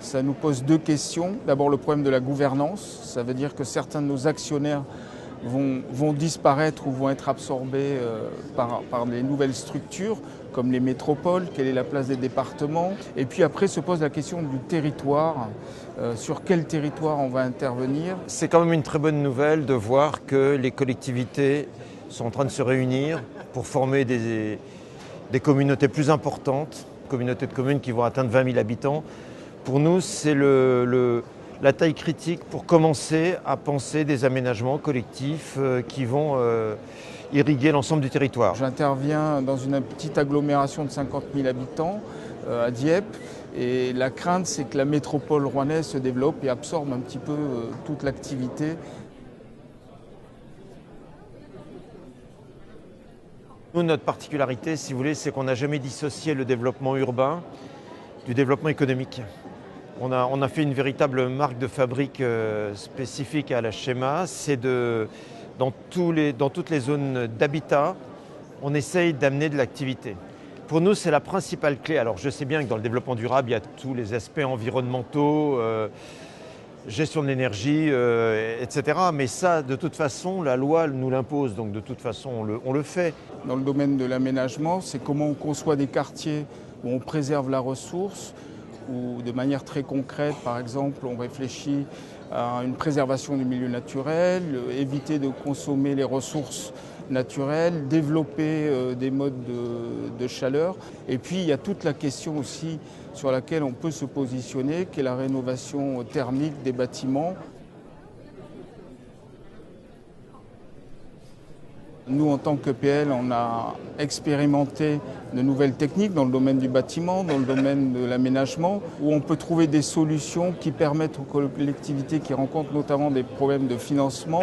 Ça nous pose deux questions. D'abord le problème de la gouvernance, ça veut dire que certains de nos actionnaires vont disparaître ou vont être absorbés par les nouvelles structures comme les métropoles, quelle est la place des départements. Et puis après se pose la question du territoire, sur quel territoire on va intervenir. C'est quand même une très bonne nouvelle de voir que les collectivités sont en train de se réunir pour former des communautés plus importantes, communautés de communes qui vont atteindre 20 000 habitants. Pour nous, c'est la taille critique pour commencer à penser des aménagements collectifs qui vont irriguer l'ensemble du territoire. J'interviens dans une petite agglomération de 50 000 habitants à Dieppe et la crainte c'est que la métropole rouennaise se développe et absorbe un petit peu toute l'activité. Nous, notre particularité, si vous voulez, c'est qu'on n'a jamais dissocié le développement urbain du développement économique. On a fait une véritable marque de fabrique spécifique à la Schéma. C'est dans toutes les zones d'habitat, on essaye d'amener de l'activité. Pour nous, c'est la principale clé. Alors, je sais bien que dans le développement durable, il y a tous les aspects environnementaux, gestion de l'énergie, etc. Mais ça, de toute façon, la loi nous l'impose. Donc, de toute façon, on le fait. Dans le domaine de l'aménagement, c'est comment on conçoit des quartiers où on préserve la ressource, ou de manière très concrète, par exemple, on réfléchit à une préservation du milieu naturel, éviter de consommer les ressources naturelles, développer des modes de chaleur. Et puis il y a toute la question aussi sur laquelle on peut se positionner, qui est la rénovation thermique des bâtiments. Nous, en tant qu'EPL, on a expérimenté de nouvelles techniques dans le domaine du bâtiment, dans le domaine de l'aménagement, où on peut trouver des solutions qui permettent aux collectivités qui rencontrent notamment des problèmes de financement,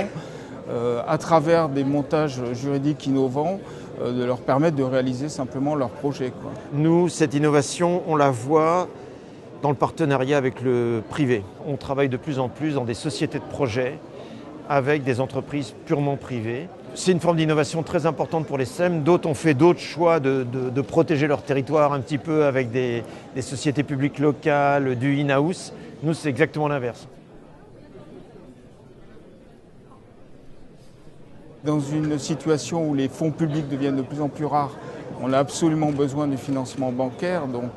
à travers des montages juridiques innovants, de leur permettre de réaliser simplement leurs projets. Nous, cette innovation, on la voit dans le partenariat avec le privé. On travaille de plus en plus dans des sociétés de projets avec des entreprises purement privées. C'est une forme d'innovation très importante pour les SEM. D'autres ont fait d'autres choix de protéger leur territoire un petit peu avec des sociétés publiques locales, du in-house. Nous, c'est exactement l'inverse. Dans une situation où les fonds publics deviennent de plus en plus rares, on a absolument besoin du financement bancaire, donc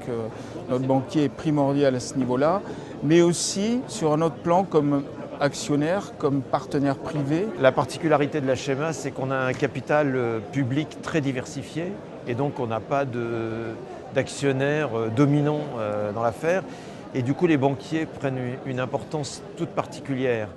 notre banquier est primordial à ce niveau-là, mais aussi sur un autre plan comme actionnaire, comme partenaire privé. La particularité de la Schéma, c'est qu'on a un capital public très diversifié et donc on n'a pas d'actionnaires dominants dans l'affaire. Et du coup, les banquiers prennent une importance toute particulière.